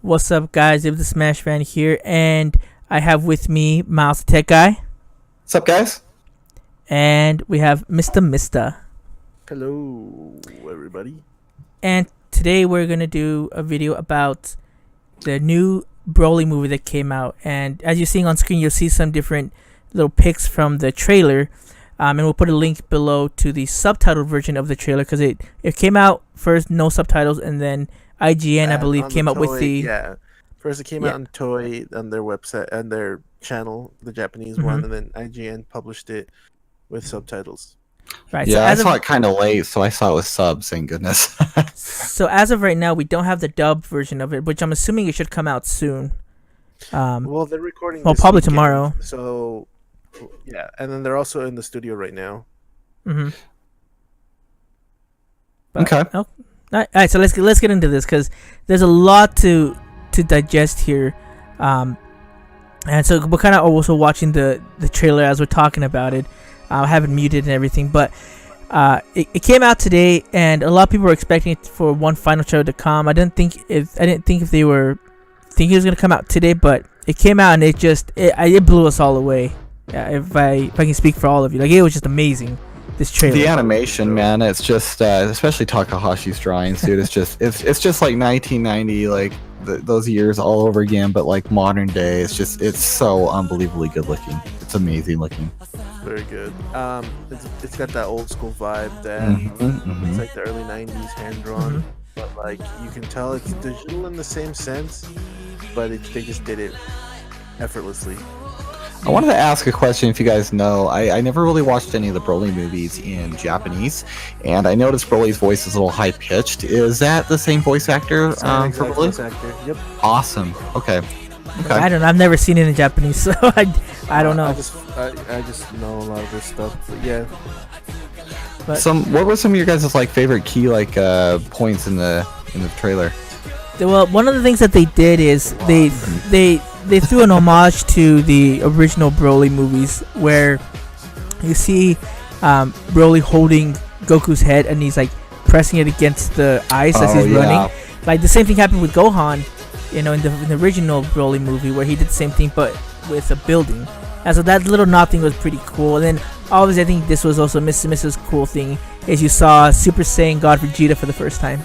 What's up, guys? It's the Smash Fan here, and I have with me Miles the Tech Guy, What's up, guys? and we have Mr. Mista. Hello, everybody. And today we're gonna do a video about the new Broly movie that came out. And as you're seeing on screen, you'll see some different little pics from the trailer. And we'll put a link below to the subtitled version of the trailer because it came out first, no subtitles, and then IGN, I believe, came up with the First, it came out on Toei on their website and their channel, the Japanese one, and then IGN published it with subtitles. Right. Yeah, I saw it kind of late, so I saw it with subs. Thank goodness. So as of right now, we don't have the dubbed version of it, which I'm assuming it should come out soon. Well, they're recording. Well, this probably weekend, tomorrow. So, yeah, and then they're also in the studio right now. Okay. All right. So let's get into this because there's a lot to digest here, and so we're kind of also watching the trailer as we're talking about it. I haven't muted and everything, but it came out today, and a lot of people were expecting it for one final trailer to come. I didn't think if they were thinking it was gonna come out today, but it came out and it blew us all away. If I can speak for all of you, like it was just amazing. This trailer. The animation, man, it's just especially Takahashi's drawings, dude. It's just like 1990, like those years all over again, but like modern day. It's so unbelievably good looking. It's amazing looking. Very good. It's got that old school vibe that it's like the early '90s hand drawn, but like you can tell it's digital in the same sense, but they just did it effortlessly. I wanted to ask a question. If you guys know, I never really watched any of the Broly movies in Japanese, and I noticed Broly's voice is a little high pitched. Is that the same voice actor for Broly? Voice actor. Yep. Awesome. Okay. I don't know. I've never seen it in Japanese, so I don't know. I just know a lot of this stuff, but yeah. But What were some of your guys' like favorite key points in the trailer? well, one of the things that they did is they threw an homage to the original Broly movies, where you see Broly holding Goku's head and he's like pressing it against the ice as he's running. Like the same thing happened with Gohan, in the original Broly movie, where he did the same thing but with a building. And so that little nod thing was pretty cool. And then obviously I think this was also Mrs. Cool thing is you saw Super Saiyan God Vegeta for the first time.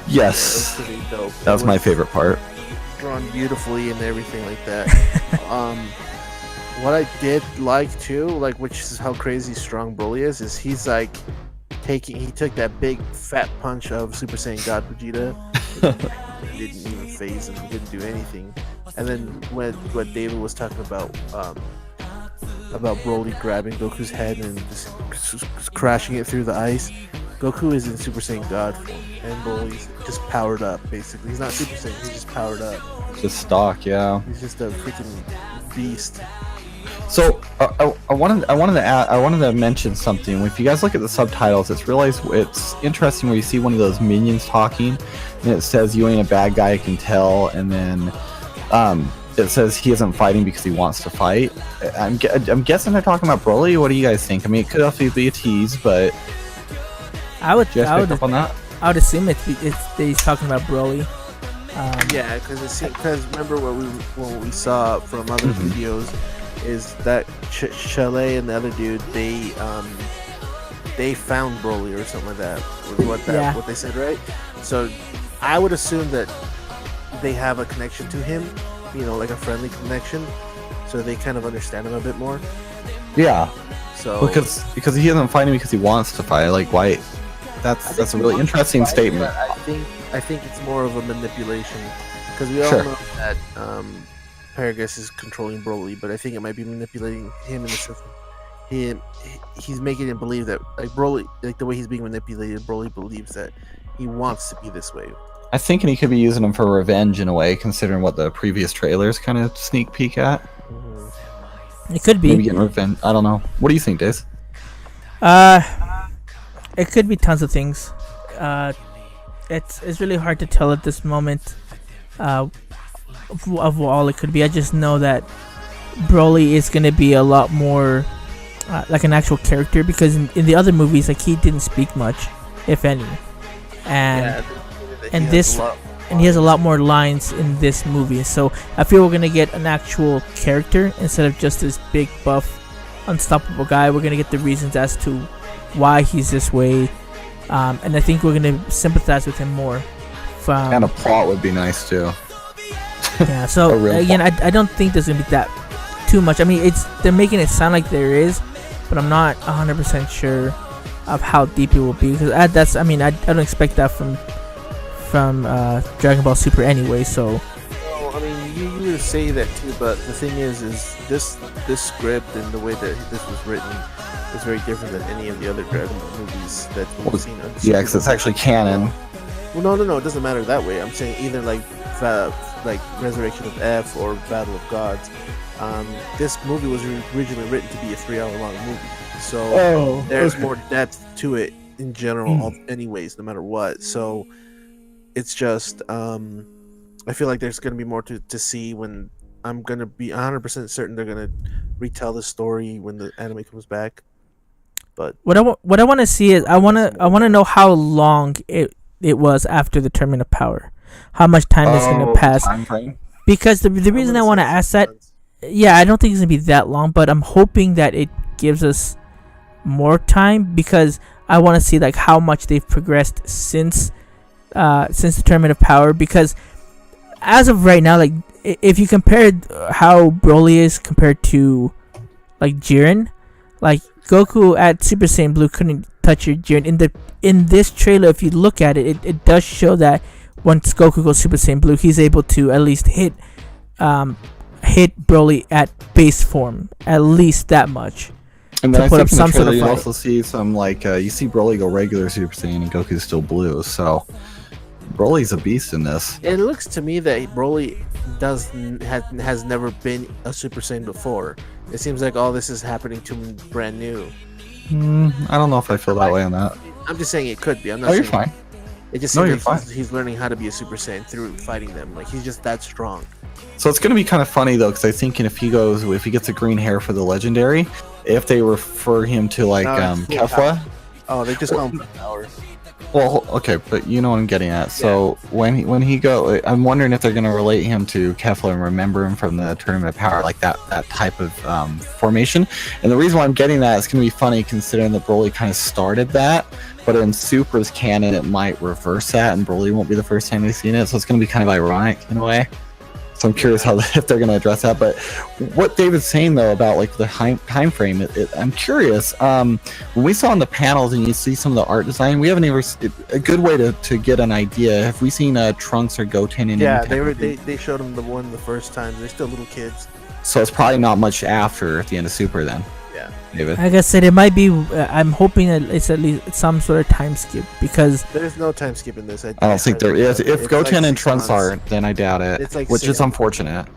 Yes, Yeah, pretty dope. that was my favorite part. Drawn beautifully and everything like that. What I did like too, like which is how crazy strong Broly is he's like he took that big fat punch of Super Saiyan God Vegeta. It didn't even phase him. He didn't do anything. And then what David was talking about Broly grabbing Goku's head and just crashing it through the ice. Goku is in Super Saiyan God form, and Broly's just powered up. Basically, he's not Super Saiyan; he's just powered up. Just stock, yeah. He's just a freaking beast. So I wanted to mention something. If you guys look at the subtitles, it's interesting where you see one of those minions talking, and it says "You ain't a bad guy, I can tell," and then it says he isn't fighting because he wants to fight. I'm guessing they're talking about Broly. What do you guys think? I mean, it could also be a tease, but I would pick up on that. I would assume he's talking about Broly. Yeah, because remember what we saw from other videos is that Chalet and the other dude they found Broly or something like that. Was what they said, right? So I would assume that they have a connection to him, like a friendly connection, so they kind of understand him a bit more. Yeah. So because he isn't fighting because he wants to fight. Like why? That's a really interesting statement. I think it's more of a manipulation because we all know that Paragus is controlling Broly, but I think it might be manipulating him in the sense he's making him believe that like Broly, like the way he's being manipulated, Broly believes that he wants to be this way. I think he could be using him for revenge in a way, considering what the previous trailers kind of sneak peek at. It could be. Maybe getting revenge. I don't know. What do you think, Daze? It could be tons of things. It's really hard to tell at this moment of all it could be. I just know that Broly is going to be a lot more like an actual character, because in the other movies, like, he didn't speak much, if any. And this and he has a lot more lines in this movie. So I feel we're gonna get an actual character instead of just this big buff, unstoppable guy. We're gonna get the reasons as to why he's this way, and I think we're gonna sympathize with him more. And a plot would be nice too. Yeah. So again, I don't think there's gonna be that too much. I mean, they're making it sound like there is, but I'm not 100% sure of how deep it will be, because I don't expect that from Dragon Ball Super anyway. So well, I mean, you would say that too, but the thing is this script and the way that this was written is very different than any of the other Dragon Ball movies that we've seen. Yeah, because it's actually canon. Well, no, it doesn't matter that way. I'm saying either like Resurrection of F or Battle of Gods. This movie was originally written to be a 3-hour-long movie, so there's more depth to it in general, anyways, no matter what. So it's just, I feel like there's going to be more to see when I'm going to be 100% certain they're going to retell the story when the anime comes back. But what I want to see is I want to know how long it was after the Tournament of Power, how much time is going to pass. Because the reason I want to ask that, yeah, I don't think it's going to be that long, but I'm hoping that it gives us more time, because I want to see like how much they've progressed since the Tournament of Power. Because as of right now, like if you compared how Broly is compared to like Jiren, like Goku at Super Saiyan Blue couldn't touch your Jiren. In this trailer, if you look at it, it does show that once Goku goes Super Saiyan Blue, he's able to at least hit Broly at base form, at least that much. And then I think in the trailer you also see some you see Broly go regular Super Saiyan and Goku's still blue, so Broly's a beast in this. It looks to me that Broly has never been a Super Saiyan before. It seems like all this is happening to him brand new. I don't know if I feel that way on that. I'm just saying it could be. I'm not. You're fine. It just seems like he's learning how to be a Super Saiyan through fighting them. Like he's just that strong. So it's going to be kind of funny though, because I think if he gets a green hair for the legendary, if they refer him to Kefla. Oh, they just call him Power. Well, okay, but you know what I'm getting at. So when he go, I'm wondering if they're going to relate him to Kefla and remember him from the Tournament of Power, like that type of formation. And the reason why I'm getting that is going to be funny considering that Broly kind of started that, but in Super's canon it might reverse that, and Broly won't be the first time we've seen it. So it's going to be kind of ironic in a way. So I'm curious if they're going to address that. But what David's saying though about like the time frame, I'm curious. When we saw in the panels and you see some of the art design, we haven't ever a good way to get an idea. Have we seen Trunks or Goten in? Yeah, they showed them the first time. They're still little kids. So it's probably not much after the end of Super then. Yeah. David. Like I said, it might be. I'm hoping that it's at least some sort of time skip, because there's no time skip in this. I don't think there is. If Goten and Trunks are, then I doubt it. It's like which is unfortunate.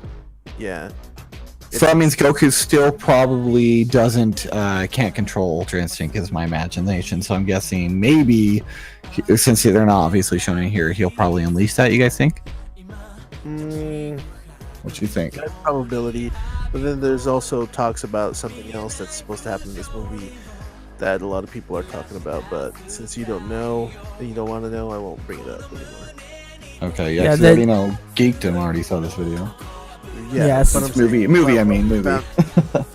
Yeah. So that means Goku still probably can't control Ultra Instinct, is my imagination. So I'm guessing maybe, since they're not obviously shown in here, he'll probably unleash that. You guys think? What do you think? That's probability. But then there's also talks about something else that's supposed to happen in this movie that a lot of people are talking about. But since you don't know and you don't want to know, I won't bring it up anymore. Okay, yeah, because you know, Geekdom already saw this video. Yeah, but movie.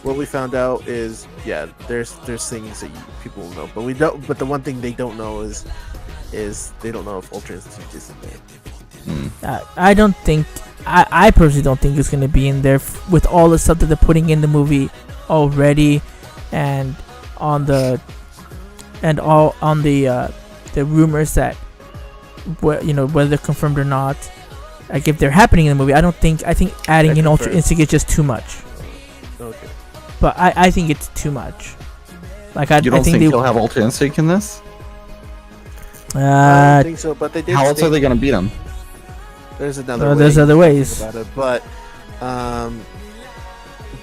What we found out is, there's things that people will know, but we don't. But the one thing they don't know is they don't know if Ultra Instinct is in there. I don't think. I personally don't think it's gonna be in there with all the stuff that they're putting in the movie already, and on the rumors that whether confirmed or not. Like if they're happening in the movie, I think adding in Ultra Instinct is just too much. Okay. But I think it's too much. Like you don't think they'll have Ultra Instinct in this? I don't think so, but they did. How else are they gonna beat him? There's another. There's other ways. About it, but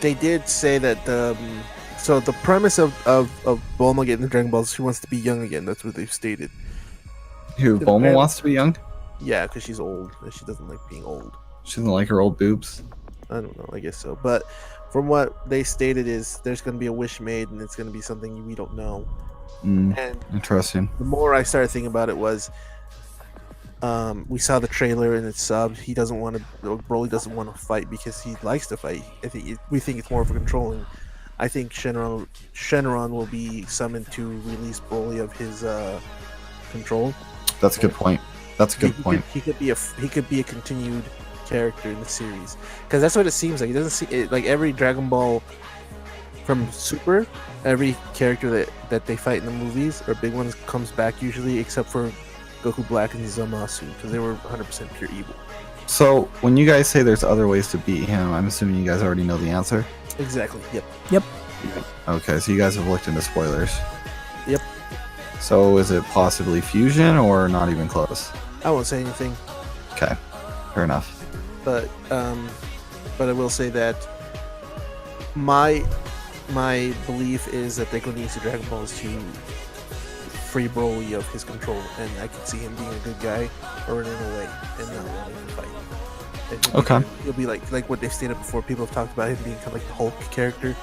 they did say that so the premise of Bulma getting the Dragon Balls, she wants to be young again. That's what they've stated. Who, Bulma wants to be young? Yeah, because she's old and she doesn't like being old. She doesn't like her old boobs. I don't know. I guess so. But from what they stated is there's going to be a wish made and it's going to be something we don't know. And interesting. the more I started thinking about it was We saw the trailer and it's subbed. He doesn't want to. Broly doesn't want to fight because he likes to fight. We think it's more for controlling. I think Shenron will be summoned to release Broly of his control. That's a good point. That's a good point. He could be a continued character in the series because that's what it seems like. It doesn't see it like every Dragon Ball from Super. Every character that they fight in the movies or big ones comes back usually, except for Goku Black and Zamasu because they were 100% pure evil. So when you guys say there's other ways to beat him, I'm assuming you guys already know the answer. Exactly. Yep. Okay, so you guys have looked into spoilers. Yep. So is it possibly fusion or not even close? I won't say anything, Okay, fair enough. but I will say that my belief is that they're going to use the Dragon Balls to free Broly of his control, and I can see him being a good guy or running away and not wanting to fight. Okay. He'll be like what they've stated before. People have talked about him being kind of like the Hulk character.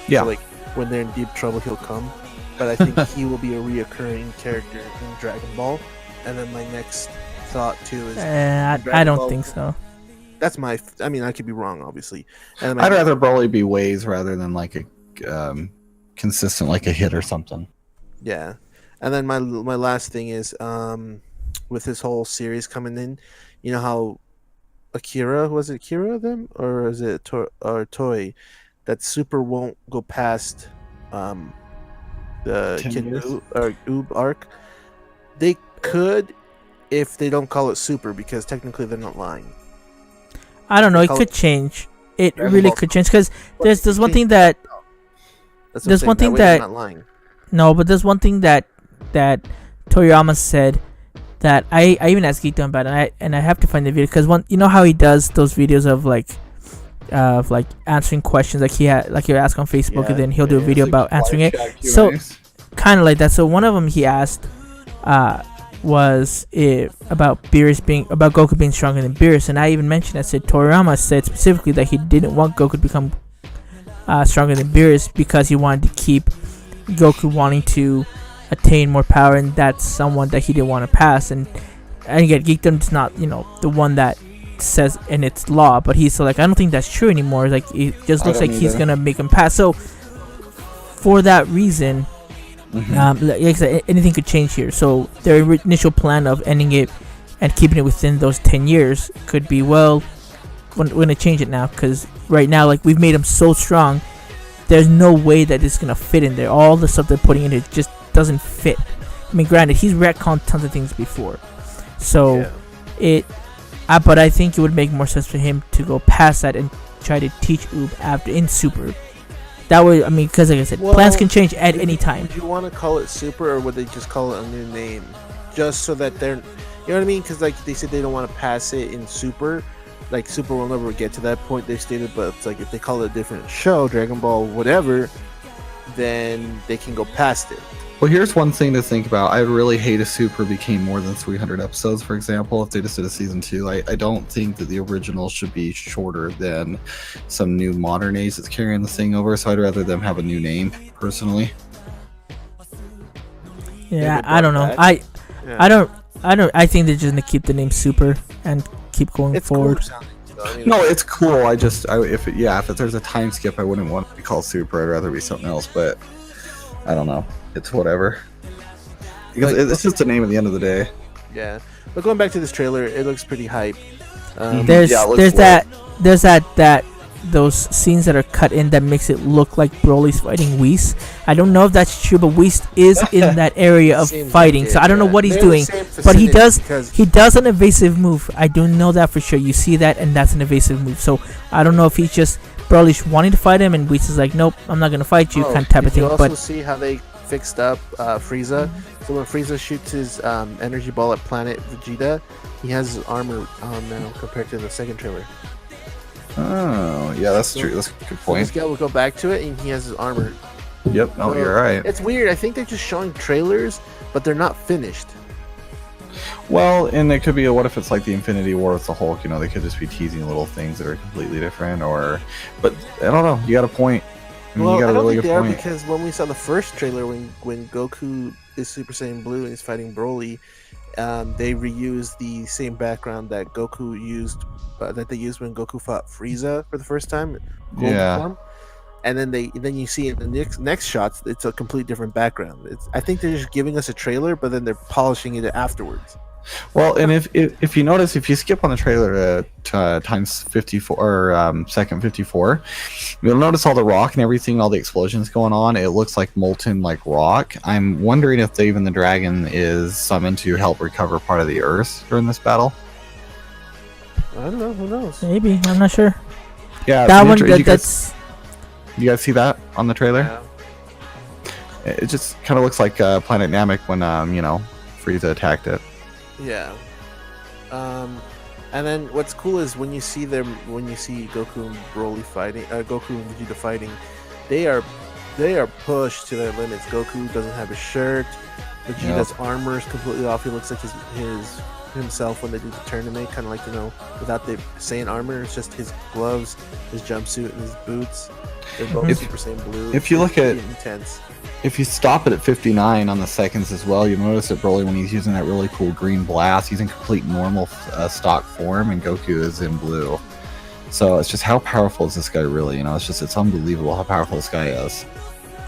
Yeah. So, like when they're in deep trouble, he'll come. But I think he will be a reoccurring character in Dragon Ball. And then my next thought too is I don't think so. That's my. I mean, I could be wrong, obviously. And then I'd rather Broly be ways rather than like a consistent like a hit or something. Yeah, and then my last thing is with this whole series coming in, you know how Akira was it Akira them or is it Toy that Super won't go past the 10 years? Kid or Oob arc. They could if they don't call it Super because technically they're not lying. I don't know. It Call could change. It Dragon really Ball. could change because there's one thing that That's what There's I'm one saying, thing they're that- not lying. no, but there's one thing that Toriyama said that I even asked Geekdom about it, and I have to find the video because you know how he does those videos of like answering questions like he'll ask on Facebook Yeah, and then he'll do a yeah, video It's like about answering live it. chat So Q&As. kind of like that. So one of them he asked was about Goku being stronger than Beerus, and I even mentioned I said Toriyama said specifically that he didn't want Goku to become stronger than Beerus because he wanted to keep Goku wanting to attain more power, and that's someone that he didn't want to pass. And again, Geekdom's not the one that says in its law, but he's like I don't think that's true anymore. Like it just looks like he's gonna make him pass. So for that reason. Like I said, anything could change here. So their initial plan of ending it and keeping it within those 10 years could be, well, we're gonna change it now because right now, like we've made him so strong, there's no way that it's gonna fit in there. All the stuff they're putting in it just doesn't fit. I mean, granted, he's retconned tons of things before, so but I think it would make more sense for him to go past that and try to teach Oob after in Super. That way, I mean, because like I said, plans can change at any time. Would you want to call it Super, or would they just call it a new name, just so that they're, you know what I mean? Because like they said, they don't want to pass it in Super. Like Super will never get to that point they stated, but it's like if they call it a different show, Dragon Ball, whatever, then they can go past it. Well, here's one thing to think about. I really hate if Super became more than 300 episodes, for example, if they just did a season 2. I don't think that the original should be shorter than some new modern age that's carrying the thing over, so I'd rather them have a new name, personally. Yeah, they I don't know. brought I don't. I think they're just gonna keep the name Super and keep going It's forward. cool sounding, so, I mean, No, it's cool. If there's a time skip, I wouldn't want it to be called Super. I'd rather be something else, but I don't know. It's whatever. Because it's just the name at the end of the day. yeah. But going back to this trailer, it looks pretty hype. There's Yeah, it looks there's those scenes that are cut in that makes it look like Broly's fighting Whis. I don't know if that's true, but Whis is in that area of Seems fighting, like so it, I don't know yeah. what he's They're in the doing. same But he vicinity does because- he does an evasive move. I do know that for sure. You see that, and that's an evasive move. So I don't know if he's just Broly's wanting to fight him, and Whis is like, nope, I'm not gonna fight you, kind of type of did you thing. also But see how they fixed up Frieza? So when Frieza shoots his energy ball at Planet Vegeta, he has his armor on now compared to the second trailer. Oh, yeah, that's true. That's a good So this point. guy will go back to it, and he has his armor. Yep. No, you're right. It's weird. I think they're just showing trailers, but they're not finished. Well, and it could be what if it's like the Infinity War with the Hulk? They could just be teasing little things that are completely different. But I don't know. You got a point. I mean, Well, you got I a don't really think good they are point. because when we saw the first trailer, when Goku is Super Saiyan Blue and he's fighting Broly, they reused the same background that Goku used, that they used when Goku fought Frieza for the first time, Golden Yeah. form. And then you see in the next shots, it's a complete different background. I think they're just giving us a trailer, but then they're polishing it afterwards. Well, and if you notice, if you skip on the trailer to times 54 or second 54, you'll notice all the rock and everything, all the explosions going on. It looks like molten like rock. I'm wondering if even the dragon is summoned to help recover part of the Earth during this battle. I don't know. Who knows? Maybe, I'm not sure. Yeah, That one, that's. You guys see that on the trailer? Yeah. It just kind of looks like Planet Namek when Frieza attacked it. Yeah. And then what's cool is when you see Goku and Broly fighting, Goku and Vegeta fighting, they are pushed to their limits. Goku doesn't have a shirt. Vegeta's armor is completely off. He looks like his himself when they do the tournament, kind of like, without the Saiyan armor. It's just his gloves, his jumpsuit, and his boots. They're both Super Saiyan blue. If you look at intense. If you stop it at 59 on the seconds as well, you'll notice that Broly, when he's using that really cool green blast, he's in complete normal stock form, and Goku is in blue. So it's just, how powerful is this guy really? It's unbelievable how powerful this guy is.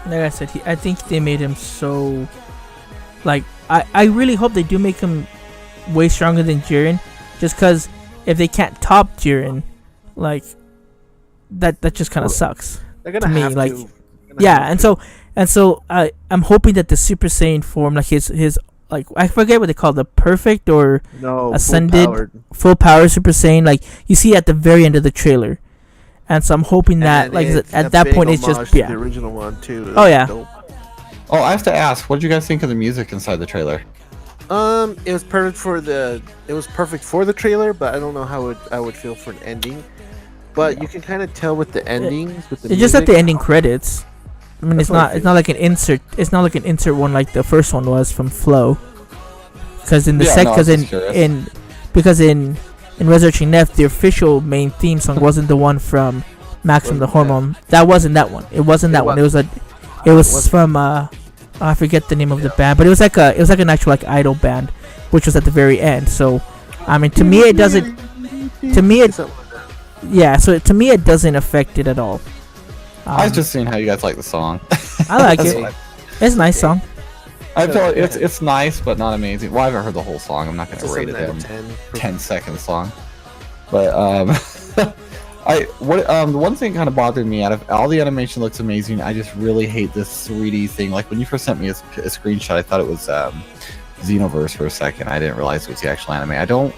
Like I said, I think they made him so... Like, I really hope they do make him way stronger than Jiren, just because if they can't top Jiren, like, that just kind of sucks. They're gonna to me, have like, to. Yeah, and so I'm hoping that the Super Saiyan form, like his like, I forget what they call it, the perfect or ascended full power Super Saiyan, like you see at the very end of the trailer, and so I'm hoping that like at that point it's just the original one too. Oh yeah. Dope. Oh, I have to ask, what did you guys think of the music inside the trailer? It was perfect for the trailer, but I don't know how I would feel for an ending. But you can kind of tell with the endings, with the it's just at the ending credits. I mean, it's not like an insert. It's not like an insert one like the first one was from Flow. Because in the because in Resurrection F, the official main theme song wasn't the one from Max from the Hormone. That wasn't that one. It wasn't that one. It was from I forget the name of the band, but it was like an actual like idol band, which was at the very end. So, I mean, to me it doesn't. Yeah, so to me it doesn't affect it at all. I was just seeing how you guys like the song. I like it. It's a nice song. I feel like it's nice, but not amazing. Well, I haven't heard the whole song. I'm not going to rate it a 10-second song. But the one thing kind of bothered me, out of all the animation looks amazing, I just really hate this 3D thing. Like when you first sent me a screenshot, I thought it was Xenoverse for a second. I didn't realize it was the actual anime.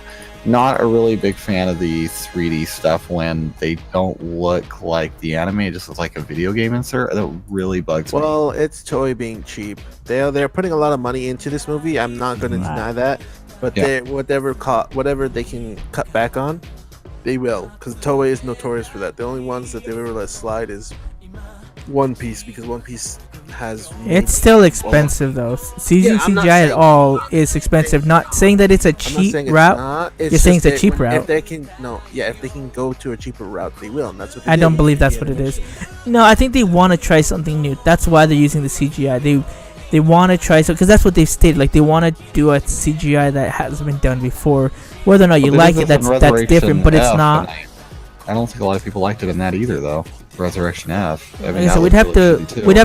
Not a really big fan of the 3D stuff when they don't look like the anime. It just looks like a video game insert. That really bugs me. Well, it's Toei being cheap. They're putting a lot of money into this movie. I'm not going to deny that. But whatever they can cut back on, they will. Because Toei is notorious for that. The only ones that they've ever let slide is One Piece, because One Piece has... It's still expensive though. CGI at all is expensive. Not saying that it's a cheap route. You're saying it's a cheap route. If they can go to a cheaper route, they will, and that's what I don't believe that's what it is. No, I think they want to try something new. That's why they're using the CGI. They want to try because that's what they've stated. Like they want to do a CGI that hasn't been done before. Whether or not you like it, that's different. But it's not. I don't think a lot of people liked it in that either, though. Resurrection F. I mean, so we'd have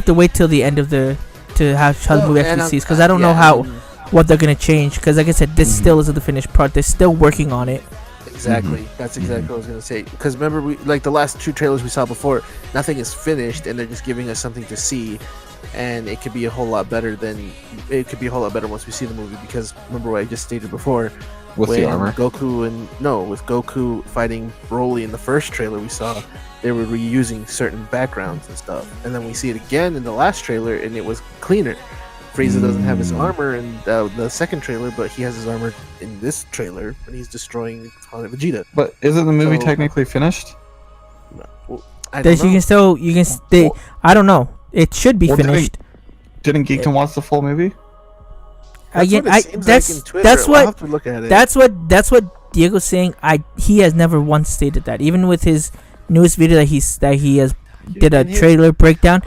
to wait till the end of the how the movie actually sees, because I don't know what they're gonna change. Because like I said, this still isn't the finished part. They're still working on it. Exactly. That's exactly what I was gonna say. Because remember, the last two trailers we saw before, nothing is finished, and they're just giving us something to see, and it could be a whole lot better once we see the movie. Because remember what I just stated before. With the armor? With Goku fighting Broly in the first trailer we saw, they were reusing certain backgrounds and stuff. And then we see it again in the last trailer, and it was cleaner. Frieza doesn't have his armor in the second trailer, but he has his armor in this trailer, and he's destroying Planet Vegeta. But isn't the movie technically finished? Well, I don't know. I don't know. It should be finished. Didn't Geekdom watch the full movie? That's what Diego's saying. He has never once stated that. Even with his newest video that he has did a trailer breakdown.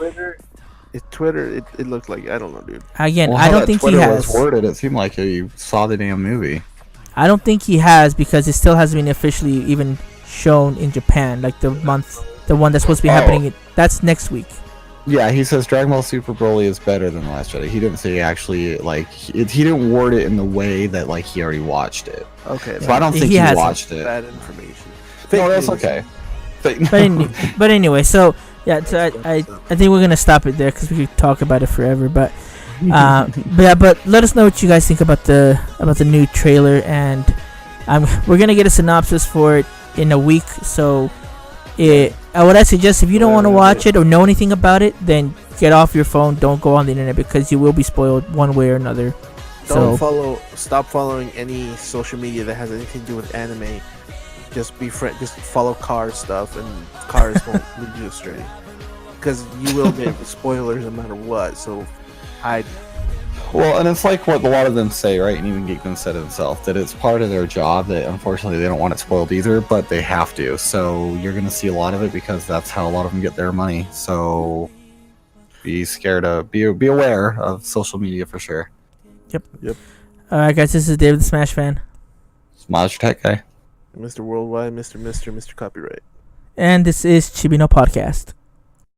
Twitter, it looked like, I don't know, dude. Again, Well, I how don't that think Twitter he has. was worded, it seemed like you saw the damn movie. I don't think he has because it still hasn't been officially even shown in Japan. Like the one that's supposed to be happening. That's next week. Yeah, he says Dragon Ball Super Broly is better than The Last Jedi. He didn't say actually, like, he didn't word it in the way that, like, he already watched it. Okay. So I don't think he watched it. Bad information. No, that's okay. But anyway, so yeah, so I think we're gonna stop it there because we could talk about it forever. But but let us know what you guys think about the new trailer, and we're gonna get a synopsis for it in a week. So what I suggest, if you don't want to watch it or know anything about it, then get off your phone. Don't go on the internet because you will be spoiled one way or another. Stop following any social media that has anything to do with anime. Just just follow Cars stuff, and Cars won't lead you astray. Because you will get spoilers no matter what. So, Well, and it's like what a lot of them say, right? And even Geekman said himself that it's part of their job that unfortunately they don't want it spoiled either, but they have to. So you're going to see a lot of it because that's how a lot of them get their money. So be scared of, be aware of social media for sure. Yep. Alright, guys, this is David the Smash Fan. Smash Tech Guy. Mr. Worldwide, Mr. Copyright. And this is Chibi no Podcast.